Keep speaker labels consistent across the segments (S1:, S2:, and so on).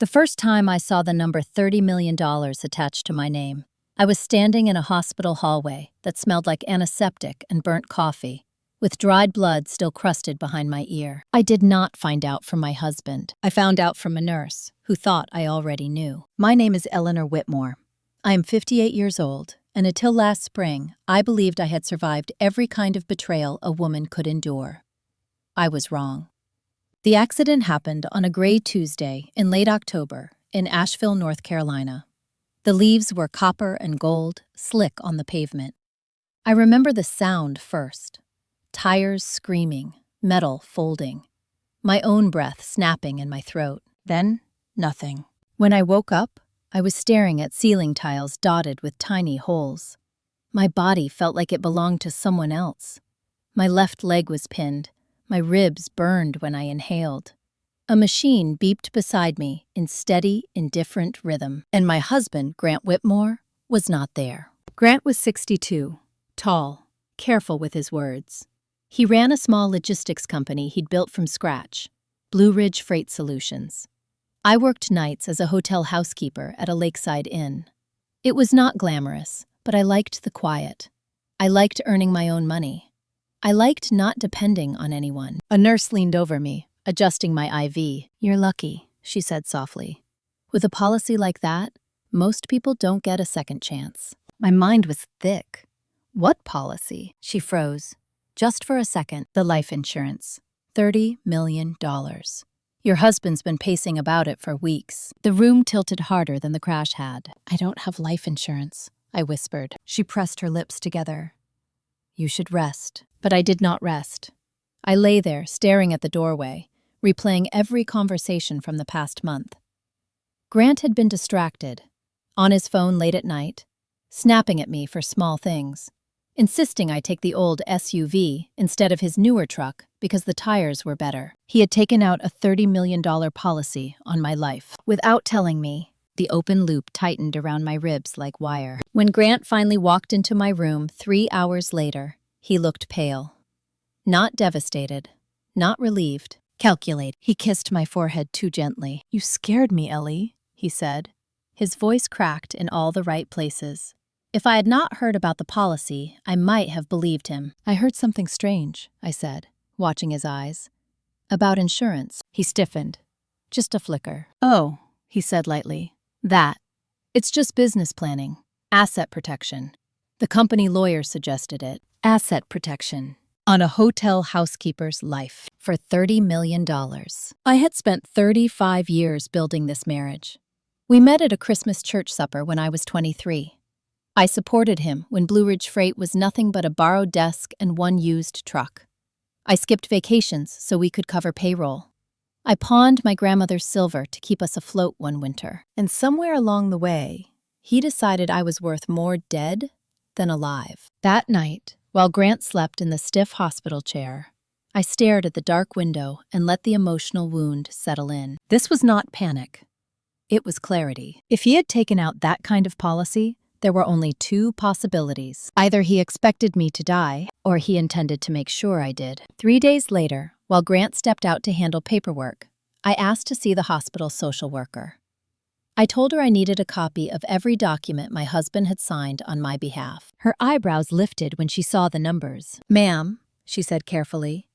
S1: The first time I saw the number $30 million attached to my name, I was standing in a hospital hallway that smelled like antiseptic and burnt coffee, with dried blood still crusted behind my ear. I did not find out from my husband. I found out from a nurse, who thought I already knew. My name is Eleanor Whitmore. I am 58 years old, and until last spring, I believed I had survived every kind of betrayal a woman could endure. I was wrong. The accident happened on a gray Tuesday in late October in Asheville, North Carolina. The leaves were copper and gold, slick on the pavement. I remember the sound first. Tires screaming, metal folding, my own breath snapping in my throat. Then, nothing. When I woke up, I was staring at ceiling tiles dotted with tiny holes. My body felt like it belonged to someone else. My left leg was pinned. My ribs burned when I inhaled. A machine beeped beside me in steady, indifferent rhythm, and my husband, Grant Whitmore, was not there. Grant was 62, tall, careful with his words. He ran a small logistics company he'd built from scratch, Blue Ridge Freight Solutions. I worked nights as a hotel housekeeper at a lakeside inn. It was not glamorous, but I liked the quiet. I liked earning my own money. I liked not depending on anyone. A nurse leaned over me, adjusting my IV. "You're lucky," she said softly. "With a policy like that, most people don't get a second chance." My mind was thick. "What policy?" She froze. Just for a second. "The life insurance. $30 million. Your husband's been pacing about it for weeks." The room tilted harder than the crash had. "I don't have life insurance," I whispered. She pressed her lips together. "You should rest." But I did not rest. I lay there, staring at the doorway, replaying every conversation from the past month. Grant had been distracted, on his phone late at night, snapping at me for small things, insisting I take the old SUV instead of his newer truck because the tires were better. He had taken out a $30 million policy on my life. Without telling me, the open loop tightened around my ribs like wire. When Grant finally walked into my room 3 hours later, he looked pale. Not devastated, not relieved, calculated. He kissed my forehead too gently. "You scared me, Ellie," he said. His voice cracked in all the right places. If I had not heard about the policy, I might have believed him. "I heard something strange," I said, watching his eyes. "About insurance." He stiffened. Just a flicker. "Oh," he said lightly. "That. It's just business planning. Asset protection. The company lawyer suggested it. Asset protection. On a hotel housekeeper's life. For $30 million. I had spent 35 years building this marriage. We met at a Christmas church supper when I was 23. I supported him when Blue Ridge Freight was nothing but a borrowed desk and one used truck. I skipped vacations so we could cover payroll. I pawned my grandmother's silver to keep us afloat one winter. And somewhere along the way, he decided I was worth more dead than alive. That night, while Grant slept in the stiff hospital chair, I stared at the dark window and let the emotional wound settle in. This was not panic. It was clarity. If he had taken out that kind of policy, there were only two possibilities. Either he expected me to die, or he intended to make sure I did. 3 days later, while Grant stepped out to handle paperwork, I asked to see the hospital social worker. I told her I needed a copy of every document my husband had signed on my behalf. Her eyebrows lifted when she saw the numbers. "Ma'am," she said carefully,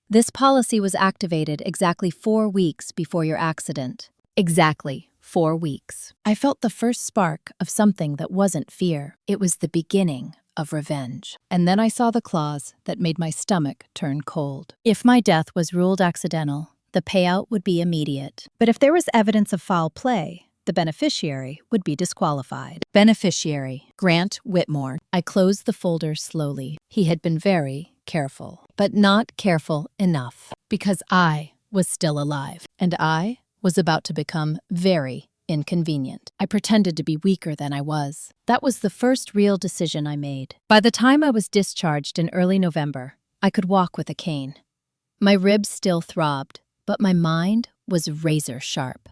S1: "this policy was activated exactly 4 weeks before your accident." Exactly 4 weeks. I felt the first spark of something that wasn't fear. It was the beginning of revenge. And then I saw the clause that made my stomach turn cold. If my death was ruled accidental, the payout would be immediate. But if there was evidence of foul play, the beneficiary would be disqualified. Beneficiary, Grant Whitmore. I closed the folder slowly. He had been very careful, but not careful enough, because I was still alive, and I was about to become very inconvenient. I pretended to be weaker than I was. That was the first real decision I made. By the time I was discharged in early November, I could walk with a cane. My ribs still throbbed, but my mind was razor sharp.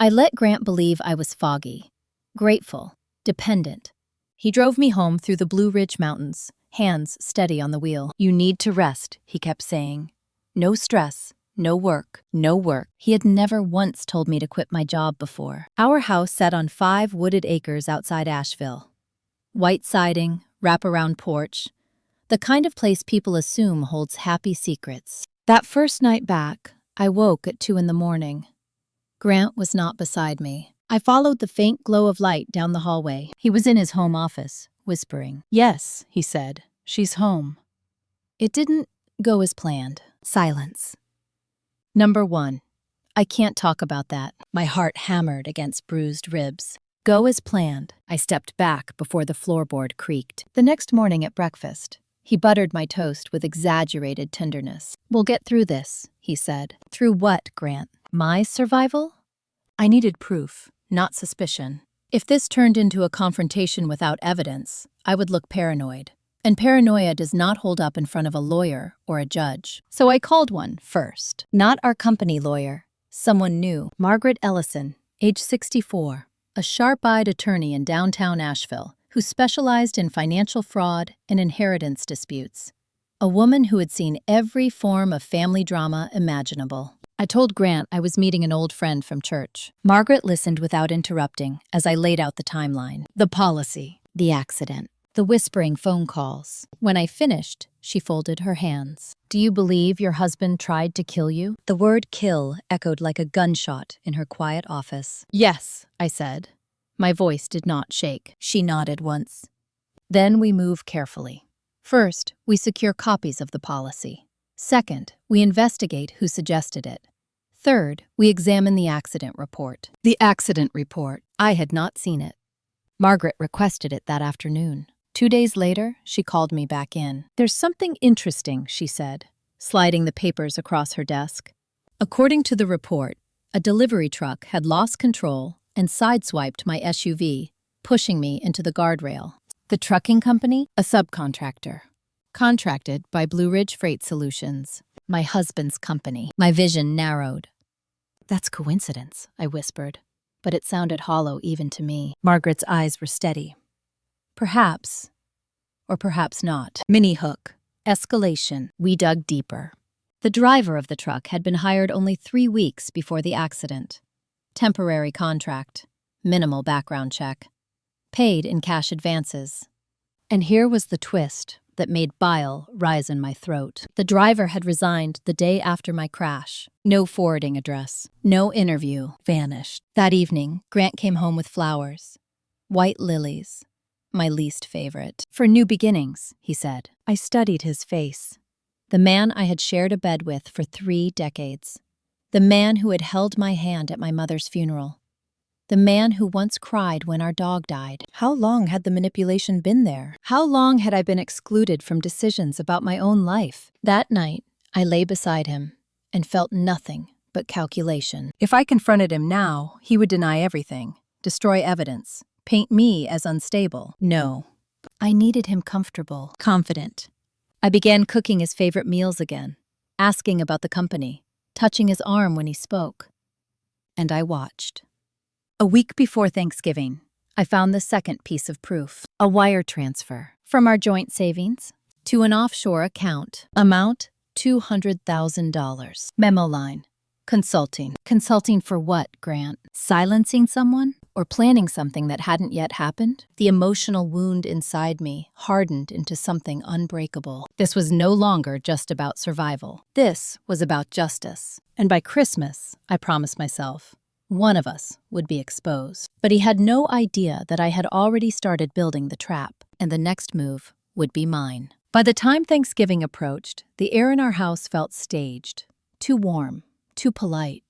S1: I let Grant believe I was foggy, grateful, dependent. He drove me home through the Blue Ridge Mountains, hands steady on the wheel. "You need to rest," he kept saying. "No stress, No work, no work. He had never once told me to quit my job before. Our house sat on 5 wooded acres outside Asheville. White siding, wraparound porch, the kind of place people assume holds happy secrets. That first night back, I woke at 2 in the morning. Grant was not beside me. I followed the faint glow of light down the hallway. He was in his home office, whispering. "Yes," he said, "she's home." It didn't go as planned. Silence. Number 1. I can't talk about that. My heart hammered against bruised ribs. Go as planned. I stepped back before the floorboard creaked. The next morning at breakfast, he buttered my toast with exaggerated tenderness. "We'll get through this," he said. Through what, Grant? My survival? I needed proof, not suspicion. If this turned into a confrontation without evidence, I would look paranoid. And paranoia does not hold up in front of a lawyer or a judge. So I called one first. Not our company lawyer. Someone new. Margaret Ellison, age 64, a sharp-eyed attorney in downtown Asheville who specialized in financial fraud and inheritance disputes. A woman who had seen every form of family drama imaginable. I told Grant I was meeting an old friend from church. Margaret listened without interrupting as I laid out the timeline. The policy, the accident, the whispering phone calls. When I finished, she folded her hands. "Do you believe your husband tried to kill you?" The word kill echoed like a gunshot in her quiet office. "Yes," I said. My voice did not shake. She nodded once. Then we move carefully. First, we secure copies of the policy. Second, we investigate who suggested it. Third, we examine the accident report. The accident report. I had not seen it. Margaret requested it that afternoon. 2 days later, she called me back in. "There's something interesting," she said, sliding the papers across her desk. According to the report, a delivery truck had lost control and sideswiped my SUV, pushing me into the guardrail. The trucking company? A subcontractor. Contracted by Blue Ridge Freight Solutions. My husband's company. My vision narrowed. "That's coincidence," I whispered, but it sounded hollow even to me. Margaret's eyes were steady. "Perhaps, or perhaps not." Mini hook. Escalation. We dug deeper. The driver of the truck had been hired only 3 weeks before the accident. Temporary contract. Minimal background check. Paid in cash advances. And here was the twist that made bile rise in my throat. The driver had resigned the day after my crash. No forwarding address. No interview. Vanished. That evening, Grant came home with flowers. White lilies. My least favorite. "For new beginnings," he said. I studied his face. The man I had shared a bed with for 3 decades. The man who had held my hand at my mother's funeral. The man who once cried when our dog died. How long had the manipulation been there? How long had I been excluded from decisions about my own life? That night, I lay beside him and felt nothing but calculation. If I confronted him now, he would deny everything, destroy evidence, paint me as unstable. No. I needed him comfortable, confident. I began cooking his favorite meals again, asking about the company, touching his arm when he spoke. And I watched. A week before Thanksgiving, I found the second piece of proof. A wire transfer from our joint savings to an offshore account. Amount $200,000. Memo line. Consulting. Consulting for what, Grant? Silencing someone? Or planning something that hadn't yet happened? The emotional wound inside me hardened into something unbreakable. This was no longer just about survival. This was about justice. And by Christmas, I promised myself, one of us would be exposed. But he had no idea that I had already started building the trap, and the next move would be mine. By the time Thanksgiving approached, the air in our house felt staged, too warm, too polite,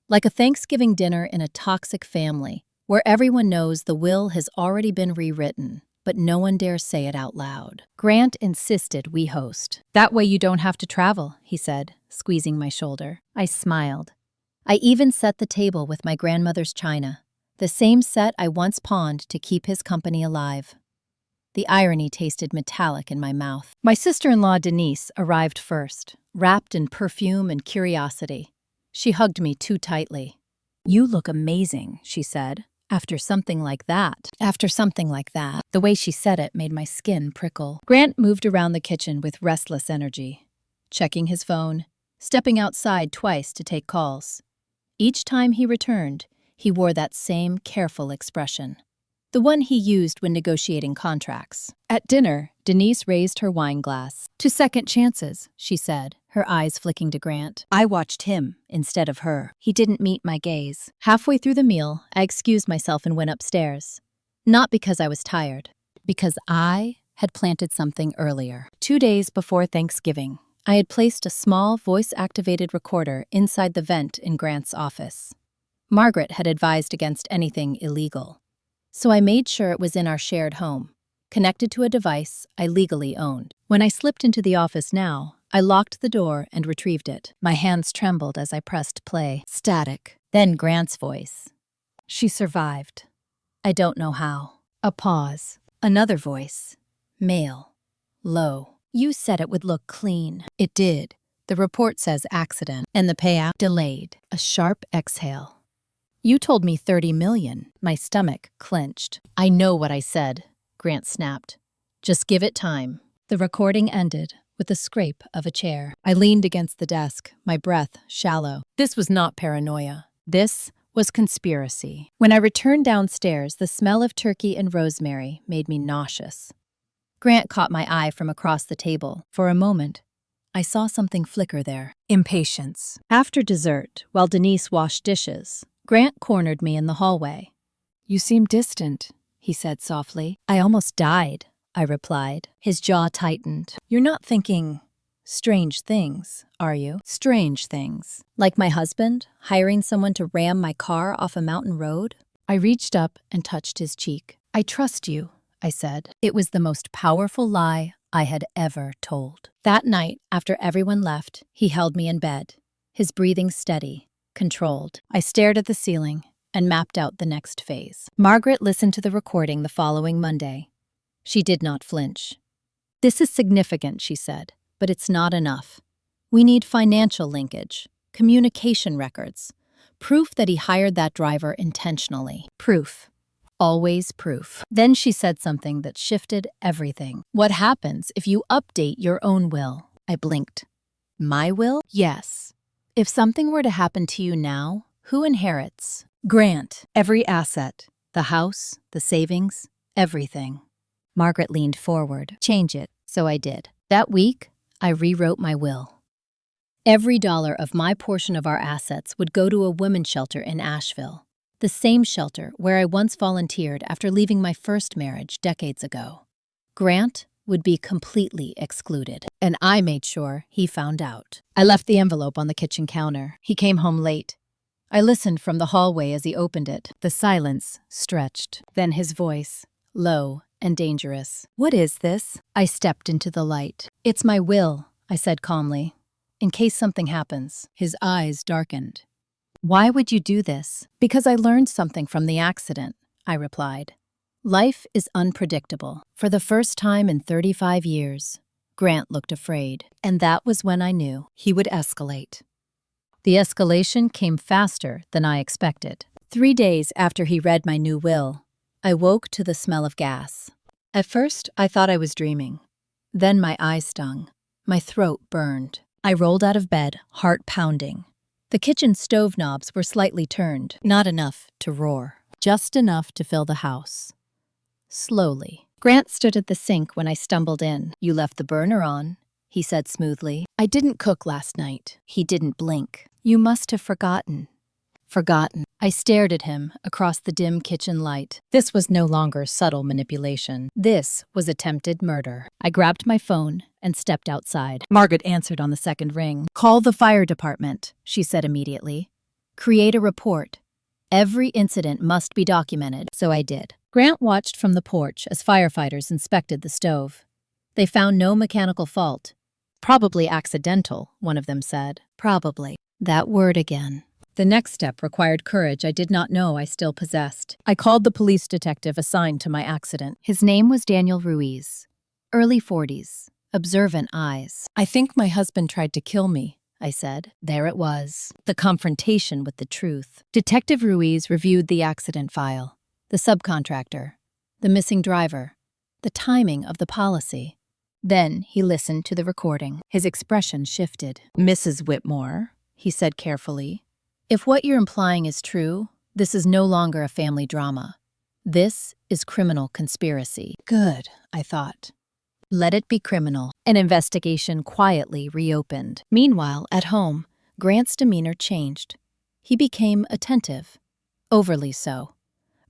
S1: like a Thanksgiving dinner in a toxic family, where everyone knows the will has already been rewritten, but no one dares say it out loud. Grant insisted we host. "That way you don't have to travel," he said, squeezing my shoulder. I smiled. I even set the table with my grandmother's china, the same set I once pawned to keep his company alive. The irony tasted metallic in my mouth. My sister-in-law Denise arrived first, wrapped in perfume and curiosity. She hugged me too tightly. "You look amazing," she said. After something like that. The way she said it made my skin prickle. Grant moved around the kitchen with restless energy, checking his phone, stepping outside twice to take calls. Each time he returned, he wore that same careful expression, the one he used when negotiating contracts. At dinner, Denise raised her wine glass. "To second chances," she said, her eyes flicking to Grant. I watched him instead of her. He didn't meet my gaze. Halfway through the meal, I excused myself and went upstairs. Not because I was tired, because I had planted something earlier. 2 days before Thanksgiving, I had placed a small voice-activated recorder inside the vent in Grant's office. Margaret had advised against anything illegal, so I made sure it was in our shared home, connected to a device I legally owned. When I slipped into the office now, I locked the door and retrieved it. My hands trembled as I pressed play. Static. Then Grant's voice. "She survived. I don't know how." A pause. Another voice. Male. Low. "You said it would look clean." It did. The report says accident, and the payout delayed. A sharp exhale. "You told me 30 million. My stomach clenched. "I know what I said," Grant snapped. "Just give it time." The recording ended with the scrape of a chair. I leaned against the desk, my breath shallow. This was not paranoia. This was conspiracy. When I returned downstairs, the smell of turkey and rosemary made me nauseous. Grant caught my eye from across the table. For a moment, I saw something flicker there. Impatience. After dessert, while Denise washed dishes, Grant cornered me in the hallway. "You seem distant," he said softly. "I almost died," I replied. His jaw tightened. "You're not thinking strange things, are you?" "Strange things. Like my husband, hiring someone to ram my car off a mountain road?" I reached up and touched his cheek. "I trust you," I said. It was the most powerful lie I had ever told. That night, after everyone left, he held me in bed, his breathing steady, controlled. I stared at the ceiling and mapped out the next phase. Margaret listened to the recording the following Monday. She did not flinch. "This is significant," she said, "but it's not enough. We need financial linkage, communication records, proof that he hired that driver intentionally. Proof. Always proof." Then she said something that shifted everything. "What happens if you update your own will?" I blinked. "My will?" "Yes. If something were to happen to you now, who inherits?" "Grant. Every asset. The house, the savings, everything." Margaret leaned forward. "Change it." So I did. That week, I rewrote my will. Every dollar of my portion of our assets would go to a women's shelter in Asheville, the same shelter where I once volunteered after leaving my first marriage decades ago. Grant would be completely excluded, and I made sure he found out. I left the envelope on the kitchen counter. He came home late. I listened from the hallway as he opened it. The silence stretched. Then his voice, low and dangerous. "What is this?" I stepped into the light. "It's my will," I said calmly, "in case something happens." His eyes darkened. "Why would you do this?" "Because I learned something from the accident," I replied. Life is unpredictable. For the first time in 35 years, Grant looked afraid, and that was when I knew he would escalate. The escalation came faster than I expected. 3 days after he read my new will, I woke to the smell of gas. At first, I thought I was dreaming. Then my eyes stung. My throat burned. I rolled out of bed, heart pounding. The kitchen stove knobs were slightly turned, not enough to roar, just enough to fill the house. Slowly. Grant stood at the sink when I stumbled in. "You left the burner on," he said smoothly. "I didn't cook last night." He didn't blink. "You must have forgotten." Forgotten. I stared at him across the dim kitchen light. This was no longer subtle manipulation. This was attempted murder. I grabbed my phone and stepped outside. Margaret answered on the second ring. "Call the fire department," she said immediately. "Create a report. Every incident must be documented." So I did. Grant watched from the porch as firefighters inspected the stove. They found no mechanical fault. "Probably accidental," one of them said. Probably. That word again. The next step required courage I did not know I still possessed. I called the police detective assigned to my accident. His name was Daniel Ruiz. Early 40s. Observant eyes. "I think my husband tried to kill me," I said. There it was. The confrontation with the truth. Detective Ruiz reviewed the accident file, the subcontractor, the missing driver, the timing of the policy. Then he listened to the recording. His expression shifted. "Mrs. Whitmore," he said carefully, "if what you're implying is true, this is no longer a family drama. This is criminal conspiracy." Good, I thought. Let it be criminal. An investigation quietly reopened. Meanwhile, at home, Grant's demeanor changed. He became attentive, overly so,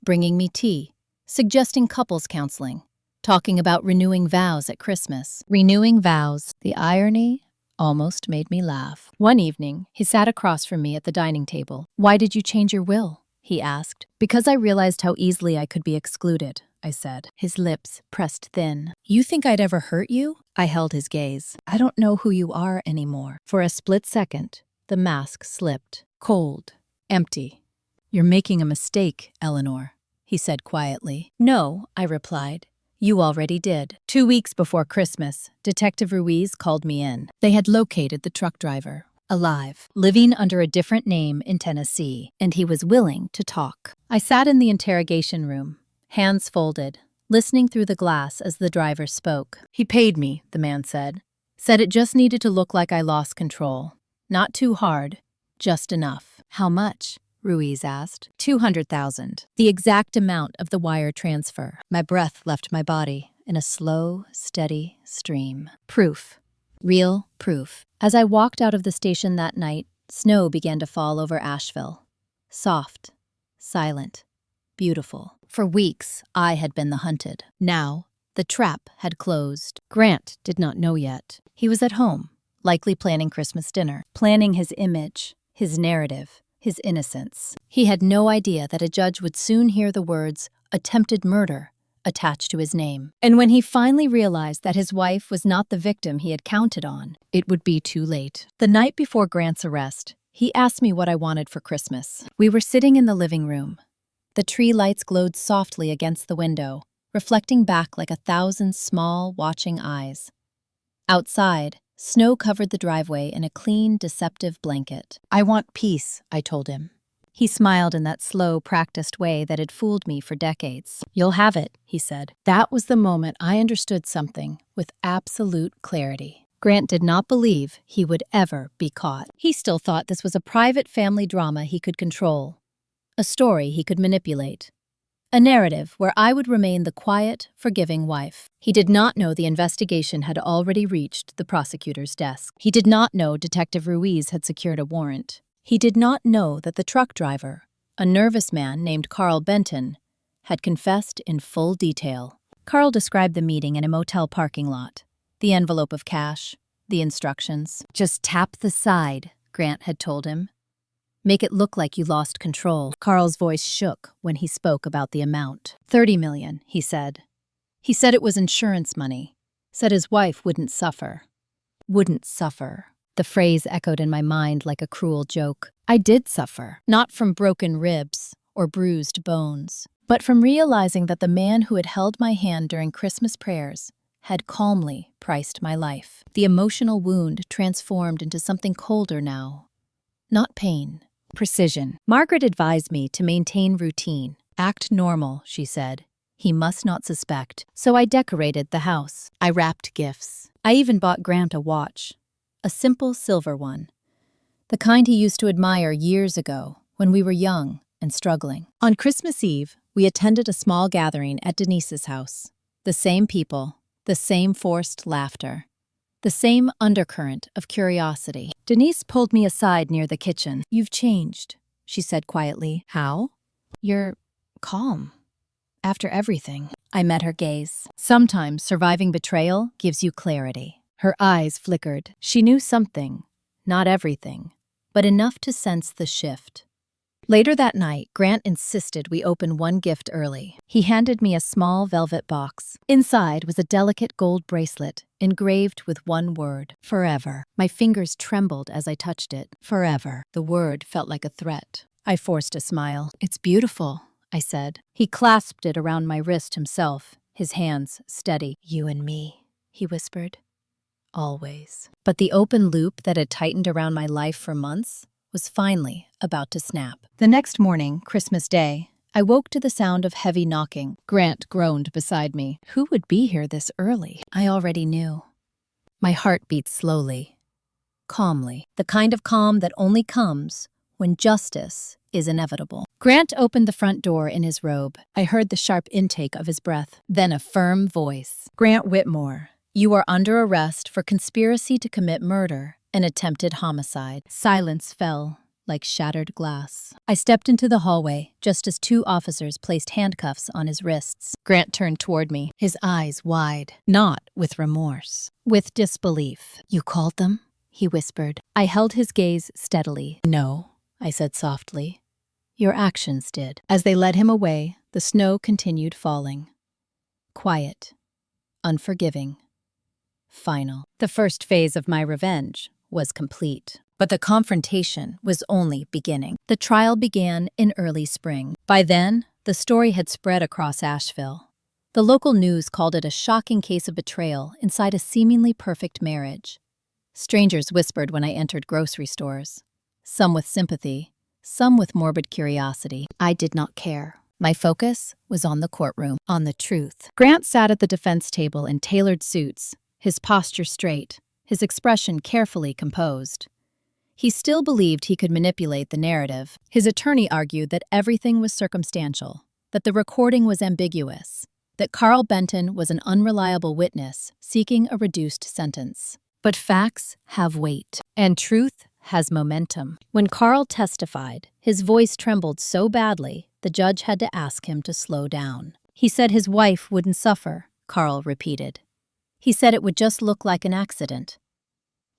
S1: bringing me tea, suggesting couples counseling, talking about renewing vows at Christmas. Renewing vows. The irony almost made me laugh. One evening, he sat across from me at the dining table. "Why did you change your will?" he asked. "Because I realized how easily I could be excluded," I said. His lips pressed thin. "You think I'd ever hurt you?" I held his gaze. "I don't know who you are anymore." For a split second, the mask slipped. Cold. Empty. "You're making a mistake, Eleanor," he said quietly. "No," I replied. "You already did." 2 weeks before Christmas, Detective Ruiz called me in. They had located the truck driver, alive, living under a different name in Tennessee, and he was willing to talk. I sat in the interrogation room, hands folded, listening through the glass as the driver spoke. "He paid me," the man said. "Said it just needed to look like I lost control. Not too hard, just enough." "How much?" Ruiz asked. 200,000. The exact amount of the wire transfer. My breath left my body in a slow, steady stream. Proof. Real proof. As I walked out of the station that night, snow began to fall over Asheville. Soft, silent, beautiful. For weeks, I had been the hunted. Now, the trap had closed. Grant did not know yet. He was at home, likely planning Christmas dinner, planning his image, his narrative, his innocence. He had no idea that a judge would soon hear the words "attempted murder" attached to his name. And when he finally realized that his wife was not the victim he had counted on, it would be too late. The night before Grant's arrest, he asked me what I wanted for Christmas. We were sitting in the living room. The tree lights glowed softly against the window, reflecting back like 1,000 small, watching eyes. Outside, snow covered the driveway in a clean, deceptive blanket. "I want peace," I told him. He smiled in that slow, practiced way that had fooled me for decades. "You'll have it," he said. That was the moment I understood something with absolute clarity. Grant did not believe he would ever be caught. He still thought this was a private family drama he could control, a story he could manipulate, a narrative where I would remain the quiet, forgiving wife. He did not know the investigation had already reached the prosecutor's desk. He did not know Detective Ruiz had secured a warrant. He did not know that the truck driver, a nervous man named Carl Benton, had confessed in full detail. Carl described the meeting in a motel parking lot, the envelope of cash, the instructions. "Just tap the side," Grant had told him. "Make it look like you lost control." Carl's voice shook when he spoke about the amount. 30 million, he said. He said it was insurance money. Said his wife wouldn't suffer. Wouldn't suffer. The phrase echoed in my mind like a cruel joke. I did suffer, not from broken ribs or bruised bones, but from realizing that the man who had held my hand during Christmas prayers had calmly priced my life. The emotional wound transformed into something colder now. Not pain. Precision. Margaret advised me to maintain routine. "Act normal," she said. "He must not suspect." So I decorated the house. I wrapped gifts. I even bought Grant a watch. A simple silver one. The kind he used to admire years ago, when we were young and struggling. On Christmas Eve, we attended a small gathering at Denise's house. The same people, the same forced laughter, the same undercurrent of curiosity. Denise pulled me aside near the kitchen. "You've changed," she said quietly. "How?" "You're calm. After everything." I met her gaze. Sometimes surviving betrayal gives you clarity. Her eyes flickered. She knew something, not everything, but enough to sense the shift. Later that night, Grant insisted we open one gift early. He handed me a small velvet box. Inside was a delicate gold bracelet, engraved with one word: forever. My fingers trembled as I touched it. Forever. The word felt like a threat. I forced a smile. "It's beautiful," I said. He clasped it around my wrist himself, his hands steady. "You and me," he whispered. "Always." But the open loop that had tightened around my life for months was finally about to snap. The next morning, Christmas Day, I woke to the sound of heavy knocking. Grant groaned beside me. Who would be here this early? I already knew. My heart beat slowly, calmly, the kind of calm that only comes when justice is inevitable. Grant opened the front door in his robe. I heard the sharp intake of his breath, then a firm voice. Grant Whitmore, you are under arrest for conspiracy to commit murder and attempted homicide. Silence fell like shattered glass. I stepped into the hallway just as two officers placed handcuffs on his wrists. Grant turned toward me, his eyes wide, not with remorse, with disbelief. You called them? He whispered. I held his gaze steadily. No, I said softly. Your actions did. As they led him away, the snow continued falling. Quiet, unforgiving, final. The first phase of my revenge was complete. But the confrontation was only beginning. The trial began in early spring. By then, the story had spread across Asheville. The local news called it a shocking case of betrayal inside a seemingly perfect marriage. Strangers whispered when I entered grocery stores, some with sympathy, some with morbid curiosity. I did not care. My focus was on the courtroom, on the truth. Grant sat at the defense table in tailored suits, his posture straight, his expression carefully composed. He still believed he could manipulate the narrative. His attorney argued that everything was circumstantial, that the recording was ambiguous, that Carl Benton was an unreliable witness seeking a reduced sentence. But facts have weight, and truth has momentum. When Carl testified, his voice trembled so badly, the judge had to ask him to slow down. He said his wife wouldn't suffer, Carl repeated. He said it would just look like an accident.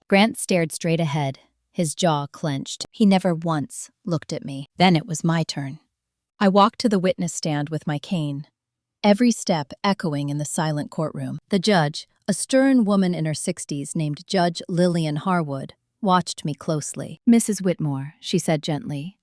S1: Grant stared straight ahead, his jaw clenched. He never once looked at me. Then it was my turn. I walked to the witness stand with my cane, every step echoing in the silent courtroom. The judge, a stern woman in her 60s named Judge Lillian Harwood, watched me closely. Mrs. Whitmore, she said gently,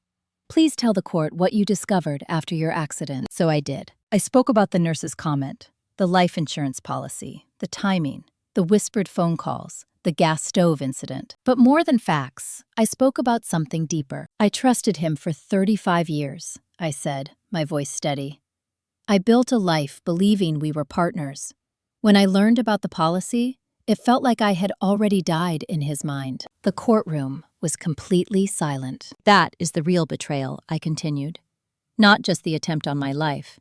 S1: please tell the court what you discovered after your accident. So I did. I spoke about the nurse's comment, the life insurance policy, the timing, the whispered phone calls, the gas stove incident. But more than facts, I spoke about something deeper. I trusted him for 35 years, I said, my voice steady. I built a life believing we were partners. When I learned about the policy, it felt like I had already died in his mind. The courtroom was completely silent. That is the real betrayal, I continued. Not just the attempt on my life,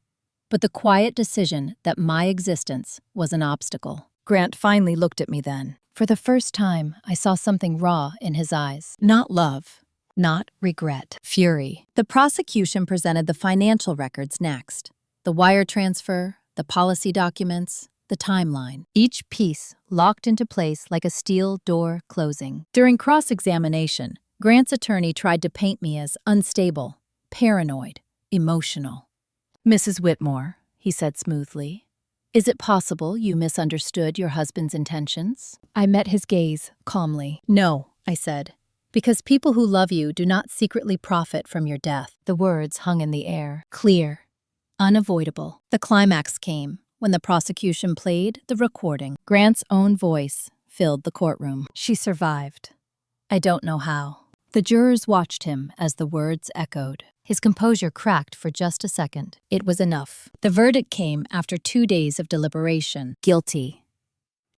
S1: but the quiet decision that my existence was an obstacle. Grant finally looked at me then. For the first time, I saw something raw in his eyes. Not love, not regret, fury. The prosecution presented the financial records next. The wire transfer, the policy documents, the timeline. Each piece locked into place like a steel door closing. During cross-examination, Grant's attorney tried to paint me as unstable, paranoid, emotional. Mrs. Whitmore, he said smoothly, is it possible you misunderstood your husband's intentions? I met his gaze calmly. No, I said, because people who love you do not secretly profit from your death. The words hung in the air, clear, unavoidable. The climax came when the prosecution played the recording. Grant's own voice filled the courtroom. She survived. I don't know how. The jurors watched him as the words echoed. His composure cracked for just a second. It was enough. The verdict came after 2 days of deliberation. Guilty.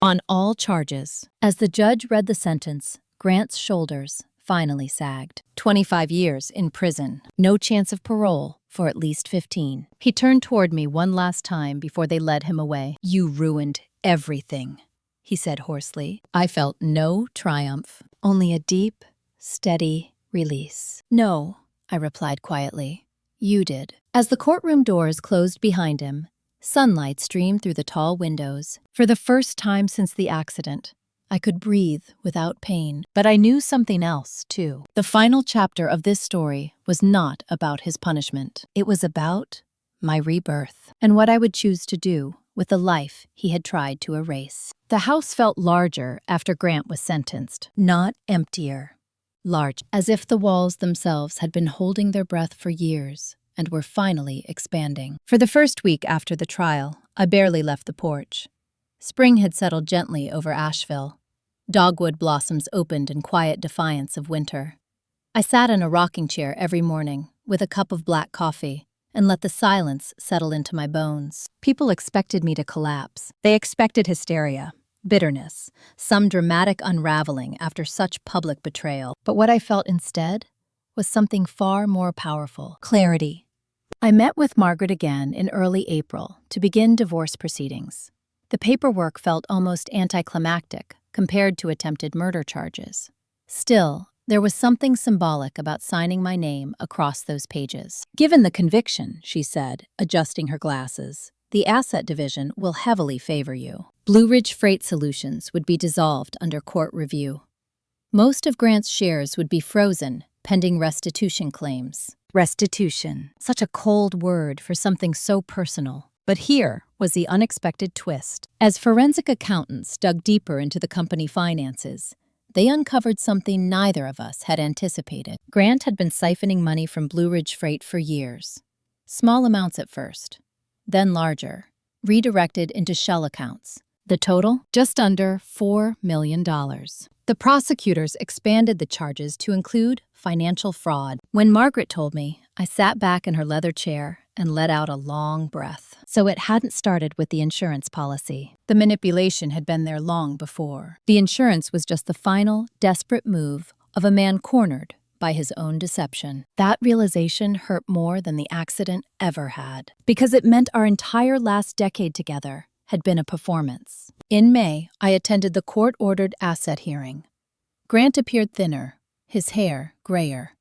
S1: On all charges. As the judge read the sentence, Grant's shoulders finally sagged. 25 years in prison. No chance of parole for at least 15. He turned toward me one last time before they led him away. You ruined everything, he said hoarsely. I felt no triumph, only a deep, steady release. No, I replied quietly. You did. As the courtroom doors closed behind him, sunlight streamed through the tall windows. For the first time since the accident, I could breathe without pain. But I knew something else, too. The final chapter of this story was not about his punishment. It was about my rebirth and what I would choose to do with the life he had tried to erase. The house felt larger after Grant was sentenced, not emptier. Large, as if the walls themselves had been holding their breath for years and were finally expanding. For the first week after the trial, I barely left the porch. Spring had settled gently over Asheville. Dogwood blossoms opened in quiet defiance of winter. I sat in a rocking chair every morning with a cup of black coffee and let the silence settle into my bones. People expected me to collapse. They expected hysteria. bitterness, some dramatic unraveling after such public betrayal. But what I felt instead was something far more powerful: clarity. I met with Margaret again in early April to begin divorce proceedings. The paperwork felt almost anticlimactic compared to attempted murder charges. Still, there was something symbolic about signing my name across those pages. "Given the conviction," she said, adjusting her glasses, "the asset division will heavily favor you." Blue Ridge Freight Solutions would be dissolved under court review. Most of Grant's shares would be frozen, pending restitution claims. Restitution, such a cold word for something so personal. But here was the unexpected twist. As forensic accountants dug deeper into the company finances, they uncovered something neither of us had anticipated. Grant had been siphoning money from Blue Ridge Freight for years. Small amounts at first, then larger, redirected into shell accounts. The total? Just under $4 million. The prosecutors expanded the charges to include financial fraud. When Margaret told me, I sat back in her leather chair and let out a long breath. So it hadn't started with the insurance policy. The manipulation had been there long before. The insurance was just the final, desperate move of a man cornered by his own deception. That realization hurt more than the accident ever had, because it meant our entire last decade together had been a performance. In May, I attended the court-ordered asset hearing. Grant appeared thinner, his hair grayer.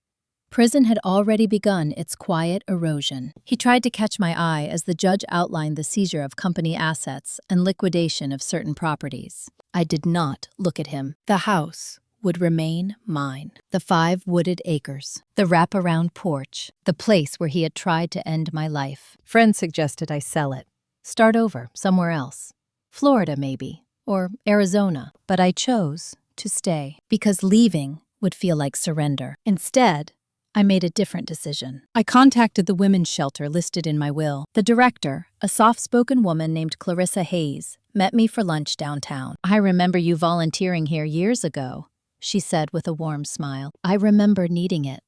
S1: Prison had already begun its quiet erosion. He tried to catch my eye as the judge outlined the seizure of company assets and liquidation of certain properties. I did not look at him. The house would remain mine. The 5 wooded acres, the wraparound porch, the place where he had tried to end my life. Friends suggested I sell it. Start over somewhere else. Florida, maybe, or Arizona. But I chose to stay because leaving would feel like surrender. Instead, I made a different decision. I contacted the women's shelter listed in my will. The director, a soft-spoken woman named Clarissa Hayes, met me for lunch downtown. "I remember you volunteering here years ago," she said with a warm smile. "I remember needing it,"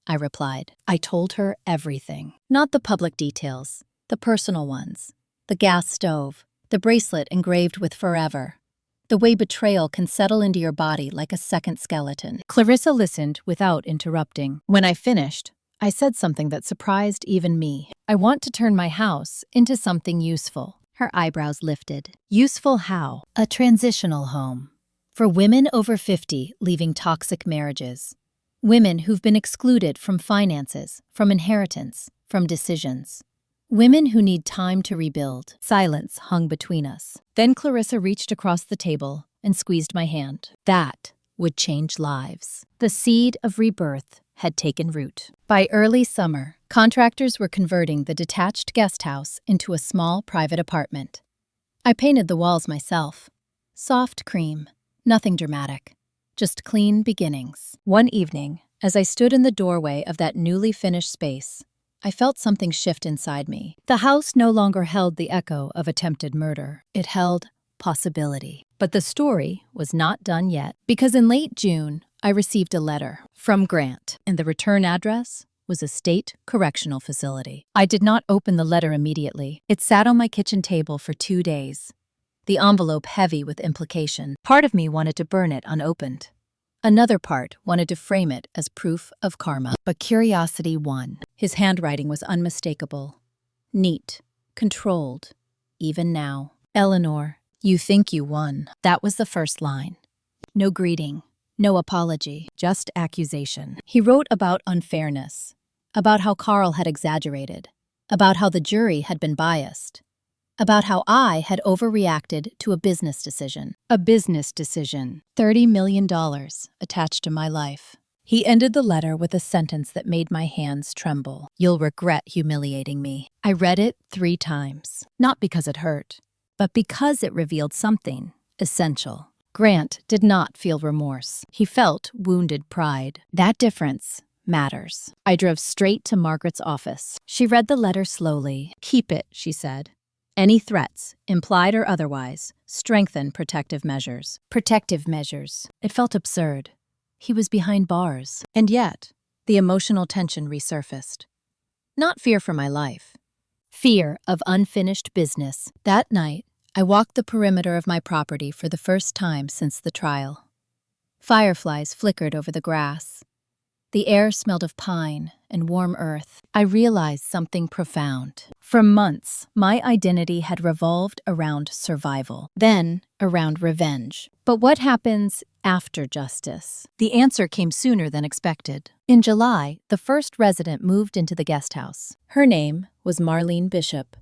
S1: I replied. I told her everything. Not the public details, the personal ones. The gas stove, the bracelet engraved with forever. The way betrayal can settle into your body like a second skeleton. Clarissa listened without interrupting. When I finished, I said something that surprised even me. "I want to turn my house into something useful." Her eyebrows lifted. "Useful how?" "A transitional home. For women over 50 leaving toxic marriages. Women who've been excluded from finances, from inheritance, from decisions. Women who need time to rebuild." Silence hung between us. Then Clarissa reached across the table and squeezed my hand. That would change lives. The seed of rebirth had taken root. By early summer, contractors were converting the detached guest house into a small private apartment. I painted the walls myself. Soft cream, nothing dramatic, just clean beginnings. One evening, as I stood in the doorway of that newly finished space, I felt something shift inside me. The house no longer held the echo of attempted murder. It held possibility. But the story was not done yet, because in late June, I received a letter from Grant, and the return address was a state correctional facility. I did not open the letter immediately. It sat on my kitchen table for 2 days, the envelope heavy with implication. Part of me wanted to burn it unopened. Another part wanted to frame it as proof of karma. But curiosity won. His handwriting was unmistakable. Neat. Controlled. Even now. "Eleanor, you think you won." That was the first line. No greeting. No apology. Just accusation. He wrote about unfairness. About how Carl had exaggerated. About how the jury had been biased. About how I had overreacted to a business decision. A business decision. $30 million attached to my life. He ended the letter with a sentence that made my hands tremble. "You'll regret humiliating me." I read it 3 times. Not because it hurt, but because it revealed something essential. Grant did not feel remorse. He felt wounded pride. That difference matters. I drove straight to Margaret's office. She read the letter slowly. "Keep it," she said. "Any threats, implied or otherwise, strengthen protective measures." Protective measures. It felt absurd. He was behind bars. And yet, the emotional tension resurfaced. Not fear for my life. Fear of unfinished business. That night, I walked the perimeter of my property for the first time since the trial. Fireflies flickered over the grass. The air smelled of pine and warm earth. I realized something profound. For months, my identity had revolved around survival, then around revenge. But what happens after justice? The answer came sooner than expected. In July, the first resident moved into the guest house. Her name was Marlene Bishop,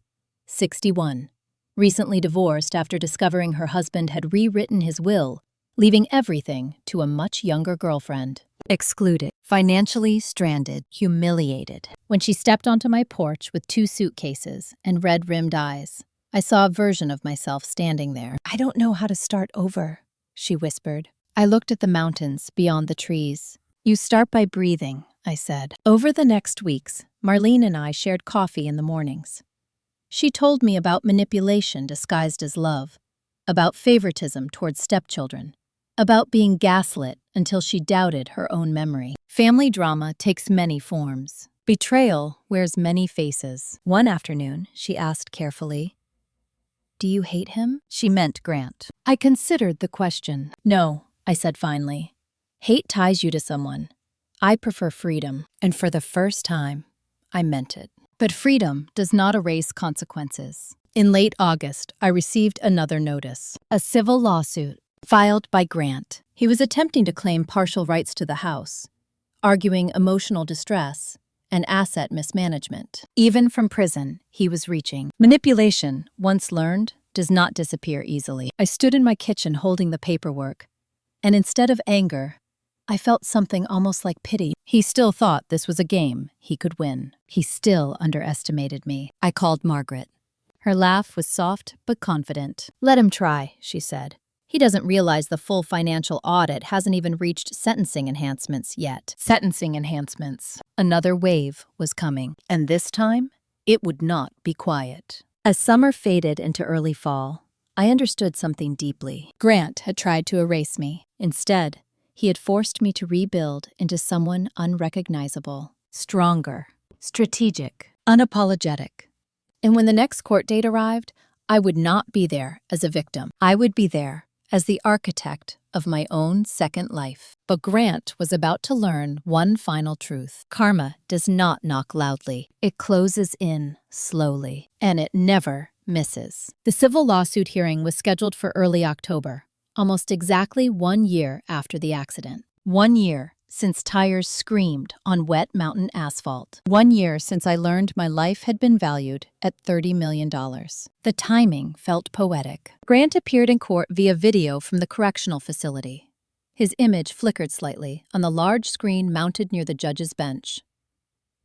S1: 61, recently divorced after discovering her husband had rewritten his will, leaving everything to a much younger girlfriend. Excluded, financially stranded, humiliated. When she stepped onto my porch with 2 suitcases and red-rimmed eyes, I saw a version of myself standing there. "I don't know how to start over," she whispered. I looked at the mountains beyond the trees. "You start by breathing," I said. Over the next weeks, Marlene and I shared coffee in the mornings. She told me about manipulation disguised as love, about favoritism towards stepchildren, about being gaslit until she doubted her own memory. Family drama takes many forms. Betrayal wears many faces. One afternoon, she asked carefully, "Do you hate him?" She meant Grant. I considered the question. "No," I said finally. "Hate ties you to someone. I prefer freedom." And for the first time, I meant it. But freedom does not erase consequences. In late August, I received another notice. A civil lawsuit filed by Grant. He was attempting to claim partial rights to the house, arguing emotional distress and asset mismanagement. Even from prison, he was reaching. Manipulation, once learned, does not disappear easily. I stood in my kitchen holding the paperwork, and instead of anger, I felt something almost like pity. He still thought this was a game he could win. He still underestimated me. I called Margaret. Her laugh was soft but confident. "Let him try," she said. "He doesn't realize the full financial audit hasn't even reached sentencing enhancements yet." Sentencing enhancements. Another wave was coming, and this time, it would not be quiet. As summer faded into early fall, I understood something deeply. Grant had tried to erase me. Instead, he had forced me to rebuild into someone unrecognizable, stronger, strategic, unapologetic. And when the next court date arrived, I would not be there as a victim. I would be there as the architect of my own second life. But Grant was about to learn one final truth. Karma does not knock loudly. It closes in slowly, and it never misses. The civil lawsuit hearing was scheduled for early October, almost exactly 1 year after the accident. 1 year since tires screamed on wet mountain asphalt. 1 year since I learned my life had been valued at $30 million. The timing felt poetic. Grant appeared in court via video from the correctional facility. His image flickered slightly on the large screen mounted near the judge's bench.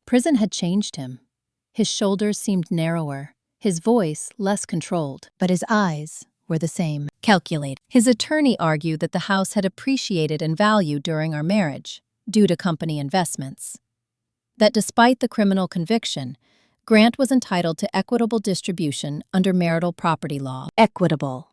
S1: Prison had changed him. His shoulders seemed narrower, his voice less controlled, but his eyes were the same. Calculate. His attorney argued that the house had appreciated in value during our marriage, due to company investments. That despite the criminal conviction, Grant was entitled to equitable distribution under marital property law. Equitable.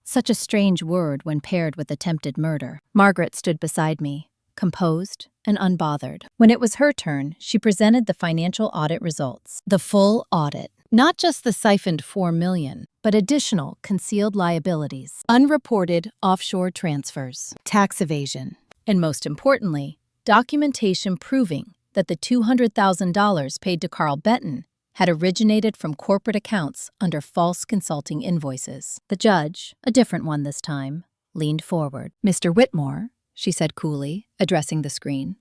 S1: Such a strange word when paired with attempted murder. Margaret stood beside me, composed and unbothered. When it was her turn, she presented the financial audit results. The full audit. Not just the siphoned $4 million, but additional concealed liabilities, unreported offshore transfers, tax evasion, and most importantly, documentation proving that the $200,000 paid to Carl Benton had originated from corporate accounts under false consulting invoices. The judge, a different one this time, leaned forward. "Mr. Whitmore," she said coolly, addressing the screen,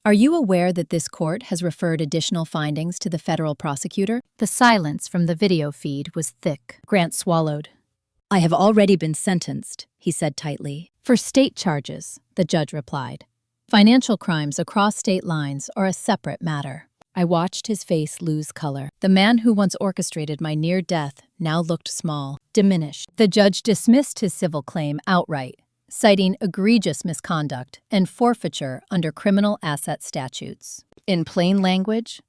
S1: "are you aware that this court has referred additional findings to the federal prosecutor?" The silence from the video feed was thick. Grant swallowed. "I have already been sentenced," he said tightly. "For state charges," the judge replied. "Financial crimes across state lines are a separate matter." I watched his face lose color. The man who once orchestrated my near death now looked small, diminished. The judge dismissed his civil claim outright, citing egregious misconduct and forfeiture under criminal asset statutes. In plain language,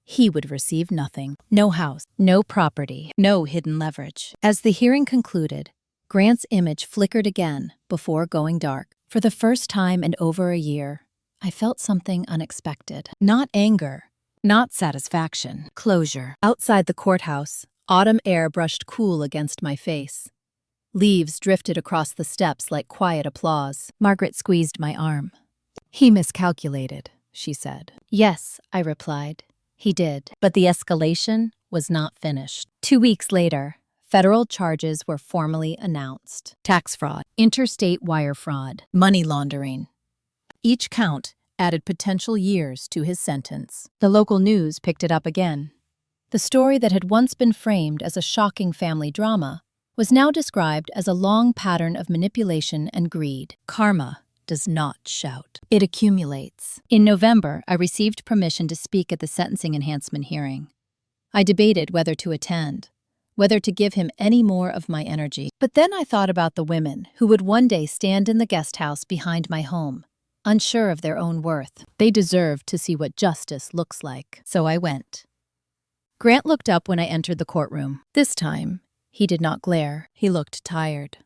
S1: he would receive nothing. No house, no property, no hidden leverage. As the hearing concluded, Grant's image flickered again before going dark. For the first time in over a year, I felt something unexpected. Not anger, not satisfaction. Closure. Outside the courthouse, Autumn air brushed cool against my face. Leaves drifted across the steps like quiet applause. Margaret squeezed my arm. "He miscalculated," she said. "Yes," I replied. "He did." But the escalation was not finished. 2 weeks later, federal charges were formally announced. Tax fraud, interstate wire fraud, money laundering. Each count added potential years to his sentence. The local news picked it up again. The story that had once been framed as a shocking family drama was now described as a long pattern of manipulation and greed. Karma does not shout. It accumulates. In November, I received permission to speak at the sentencing enhancement hearing. I debated whether to attend, whether to give him any more of my energy. But then I thought about the women who would one day stand in the guest house behind my home, unsure of their own worth. They deserved to see what justice looks like. So I went. Grant looked up when I entered the courtroom. This time, he did not glare. He looked tired.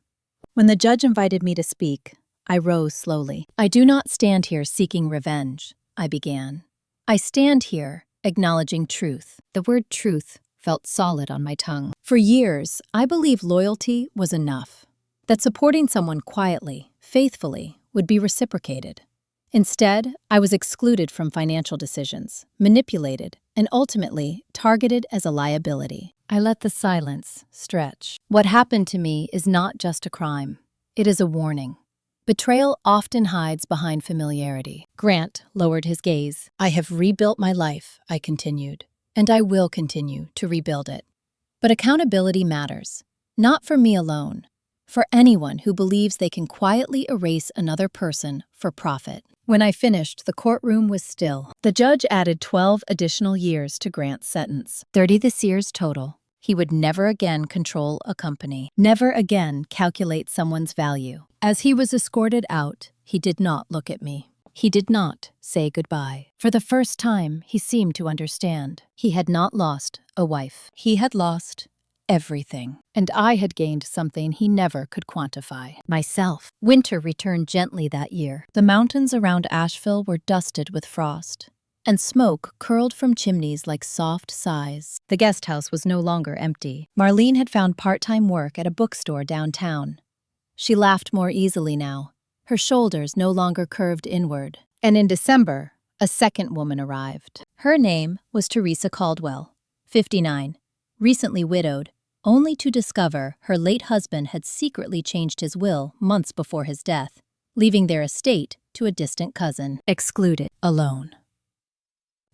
S1: When the judge invited me to speak, I rose slowly. "I do not stand here seeking revenge," I began. "I stand here acknowledging truth." The word truth felt solid on my tongue. For years, I believed loyalty was enough, that supporting someone quietly, faithfully, would be reciprocated. Instead, I was excluded from financial decisions, manipulated, and ultimately targeted as a liability. I let the silence stretch. What happened to me is not just a crime. It is a warning. Betrayal often hides behind familiarity. Grant lowered his gaze. "I have rebuilt my life," I continued, "and I will continue to rebuild it. But accountability matters, not for me alone, for anyone who believes they can quietly erase another person for profit." When I finished, the courtroom was still. The judge added 12 additional years to Grant's sentence, 30 this year's total. He would never again control a company, never again calculate someone's value. As he was escorted out, he did not look at me. He did not say goodbye. For the first time, he seemed to understand. He had not lost a wife. He had lost everything. And I had gained something he never could quantify: myself. Winter returned gently that year. The mountains around Asheville were dusted with frost, and smoke curled from chimneys like soft sighs. The guest house was no longer empty. Marlene had found part-time work at a bookstore downtown. She laughed more easily now, her shoulders no longer curved inward. And in December, a second woman arrived. Her name was Teresa Caldwell, 59, recently widowed, only to discover her late husband had secretly changed his will months before his death, leaving their estate to a distant cousin. Excluded, alone.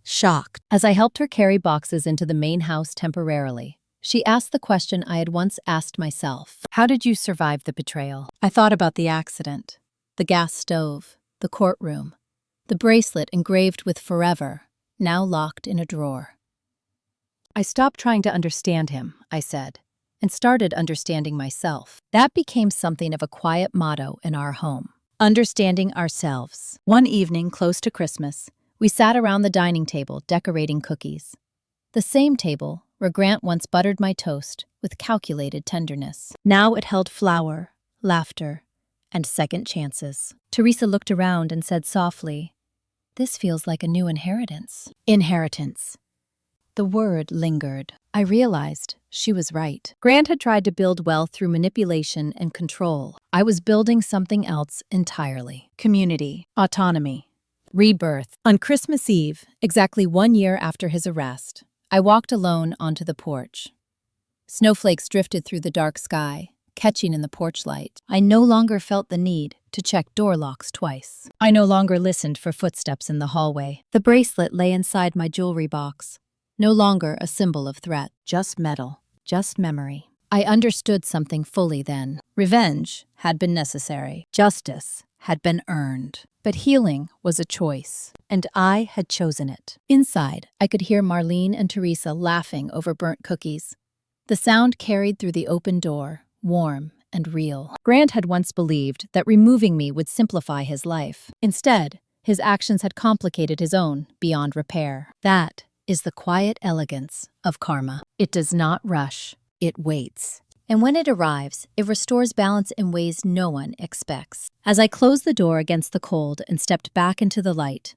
S1: Shocked. As I helped her carry boxes into the main house temporarily, she asked the question I had once asked myself: "How did you survive the betrayal?" I thought about the accident, the gas stove, the courtroom, the bracelet engraved with forever, now locked in a drawer. "I stopped trying to understand him," I said, "and started understanding myself." That became something of a quiet motto in our home: understanding ourselves. One evening close to Christmas, we sat around the dining table decorating cookies. The same table where Grant once buttered my toast with calculated tenderness. Now it held flour, laughter, and second chances. Teresa looked around and said softly, "This feels like a new inheritance." Inheritance. The word lingered. I realized she was right. Grant had tried to build wealth through manipulation and control. I was building something else entirely: community, autonomy, rebirth. On Christmas Eve, exactly 1 year after his arrest, I walked alone onto the porch. Snowflakes drifted through the dark sky, catching in the porch light. I no longer felt the need to check door locks twice. I no longer listened for footsteps in the hallway. The bracelet lay inside my jewelry box. No longer a symbol of threat, just metal, just memory. I understood something fully then. Revenge had been necessary. Justice had been earned. But healing was a choice, and I had chosen it. Inside, I could hear Marlene and Teresa laughing over burnt cookies. The sound carried through the open door, warm and real. Grant had once believed that removing me would simplify his life. Instead, his actions had complicated his own beyond repair. That is the quiet elegance of karma. It does not rush, it waits. And when it arrives, it restores balance in ways no one expects. As I closed the door against the cold and stepped back into the light,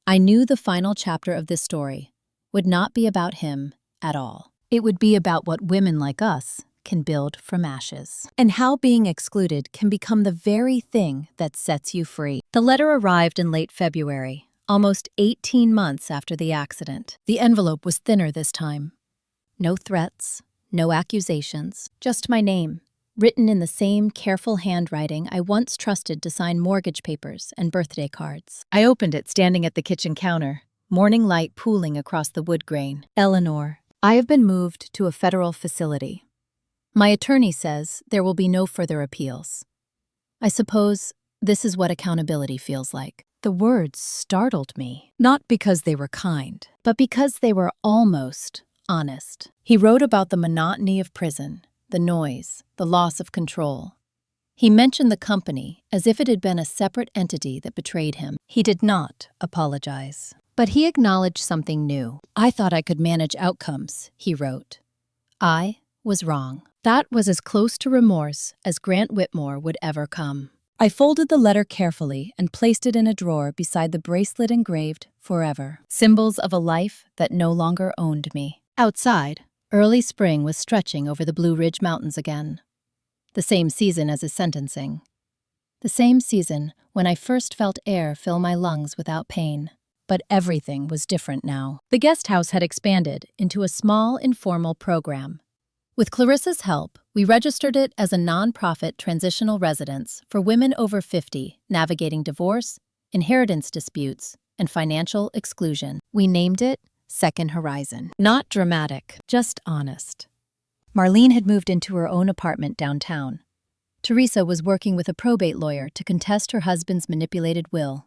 S1: I knew the final chapter of this story would not be about him at all. It would be about what women like us can build from ashes, and how being excluded can become the very thing that sets you free. The letter arrived in late February, almost 18 months after the accident. The envelope was thinner this time. No threats, no accusations, just my name, written in the same careful handwriting I once trusted to sign mortgage papers and birthday cards. I opened it standing at the kitchen counter, morning light pooling across the wood grain. Eleanor, I have been moved to a federal facility. My attorney says there will be no further appeals. I suppose this is what accountability feels like. The words startled me, not because they were kind, but because they were almost honest. He wrote about the monotony of prison, the noise, the loss of control. He mentioned the company as if it had been a separate entity that betrayed him. He did not apologize, but he acknowledged something new. I thought I could manage outcomes, he wrote. I was wrong. That was as close to remorse as Grant Whitmore would ever come. I folded the letter carefully and placed it in a drawer beside the bracelet engraved "Forever," symbols of a life that no longer owned me. Outside, early spring was stretching over the Blue Ridge Mountains again. The same season as his sentencing. The same season when I first felt air fill my lungs without pain. But everything was different now. The guest house had expanded into a small, informal program. With Clarissa's help, we registered it as a nonprofit transitional residence for women over 50 navigating divorce, inheritance disputes, and financial exclusion. We named it Second Horizon. Not dramatic, just honest. Marlene had moved into her own apartment downtown. Teresa was working with a probate lawyer to contest her husband's manipulated will.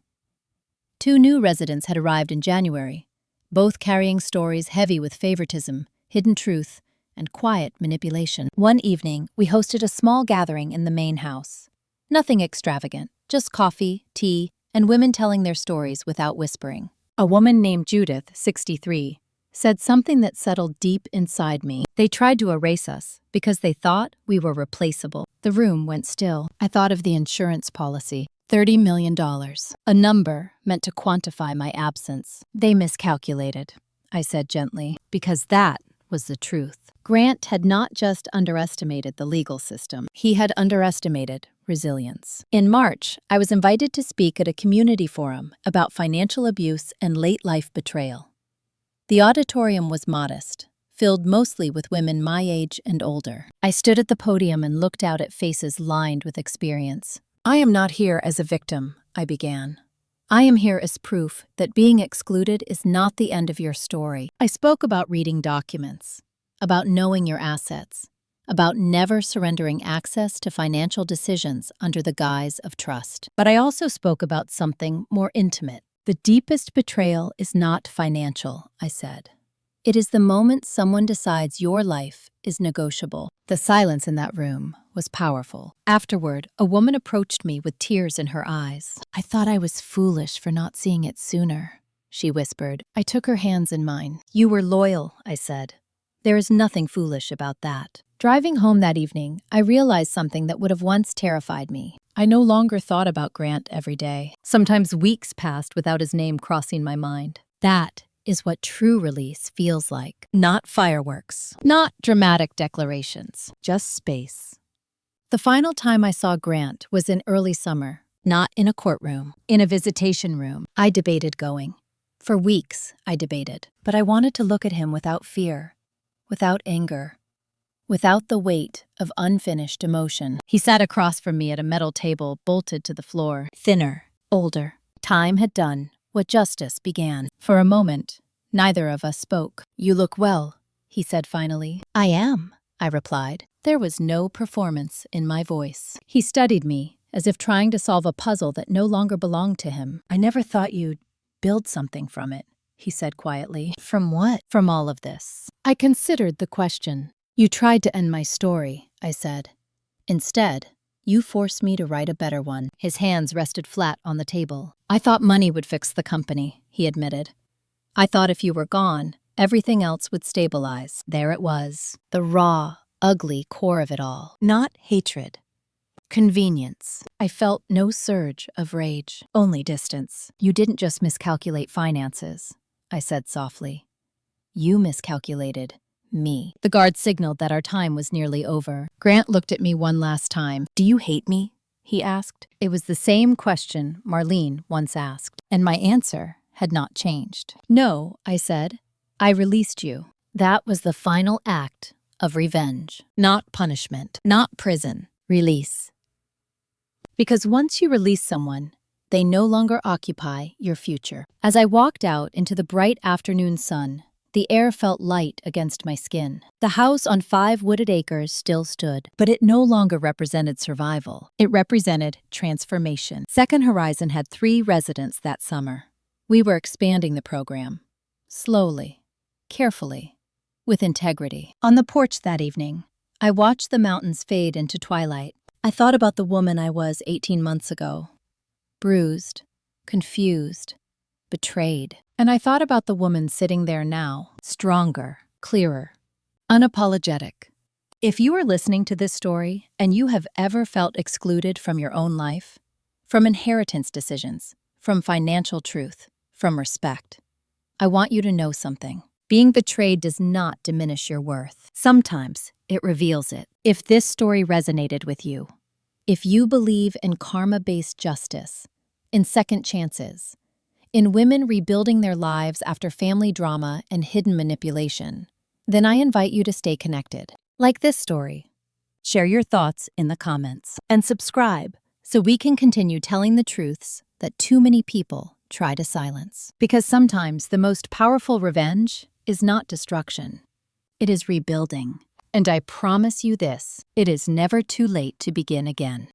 S1: 2 new residents had arrived in January, both carrying stories heavy with favoritism, hidden truth, and quiet manipulation. One evening, we hosted a small gathering in the main house. Nothing extravagant, just coffee, tea, and women telling their stories without whispering. A woman named Judith, 63, said something that settled deep inside me. They tried to erase us because they thought we were replaceable. The room went still. I thought of the insurance policy. $30 million. A number meant to quantify my absence. They miscalculated, I said gently, because that was the truth. Grant had not just underestimated the legal system, he had underestimated resilience. In March, I was invited to speak at a community forum about financial abuse and late-life betrayal. The auditorium was modest, filled mostly with women my age and older. I stood at the podium and looked out at faces lined with experience. I am not here as a victim, I began. I am here as proof that being excluded is not the end of your story. I spoke about reading documents, about knowing your assets, about never surrendering access to financial decisions under the guise of trust. But I also spoke about something more intimate. The deepest betrayal is not financial, I said. It is the moment someone decides your life is negotiable. The silence in that room was powerful. Afterward, a woman approached me with tears in her eyes. I thought I was foolish for not seeing it sooner, she whispered. I took her hands in mine. You were loyal, I said. There is nothing foolish about that. Driving home that evening, I realized something that would have once terrified me. I no longer thought about Grant every day. Sometimes weeks passed without his name crossing my mind. That is what true release feels like. Not fireworks, not dramatic declarations, just space. The final time I saw Grant was in early summer, not in a courtroom, in a visitation room. I debated going. For weeks, I debated. But I wanted to look at him without fear, without anger, without the weight of unfinished emotion. He sat across from me at a metal table bolted to the floor, thinner, older. Time had done what justice began. For a moment, neither of us spoke. You look well, he said finally. I am, I replied. There was no performance in my voice. He studied me, as if trying to solve a puzzle that no longer belonged to him. I never thought you'd build something from it, he said quietly. From what? From all of this. I considered the question. You tried to end my story, I said. Instead, you forced me to write a better one. His hands rested flat on the table. I thought money would fix the company, he admitted. I thought if you were gone, everything else would stabilize. There it was, the raw, ugly core of it all. Not hatred. Convenience. I felt no surge of rage, only distance. You didn't just miscalculate finances, I said softly. You miscalculated Me. The guard signaled that our time was nearly over. Grant looked at me one last time.
S2: "Do you hate me?" he asked.
S1: It was the same question Marlene once asked, and my answer had not changed. No, I said. I released you. That was the final act of revenge. Not punishment, not prison. Release. Because once you release someone, they no longer occupy your future. As I walked out into the bright afternoon sun, the air felt light against my skin. The house on 5 wooded acres still stood, but it no longer represented survival. It represented transformation. Second Horizon had 3 residents that summer. We were expanding the program. Slowly, carefully, with integrity. On the porch that evening, I watched the mountains fade into twilight. I thought about the woman I was 18 months ago. Bruised, confused, betrayed. And I thought about the woman sitting there now, stronger, clearer, unapologetic. If you are listening to this story and you have ever felt excluded from your own life, from inheritance decisions, from financial truth, from respect, I want you to know something. Being betrayed does not diminish your worth. Sometimes it reveals it. If this story resonated with you, if you believe in karma-based justice, in second chances, in women rebuilding their lives after family drama and hidden manipulation, then I invite you to stay connected. Like this story. Share your thoughts in the comments and subscribe so we can continue telling the truths that too many people try to silence. Because sometimes the most powerful revenge is not destruction. It is rebuilding. And I promise you this, it is never too late to begin again.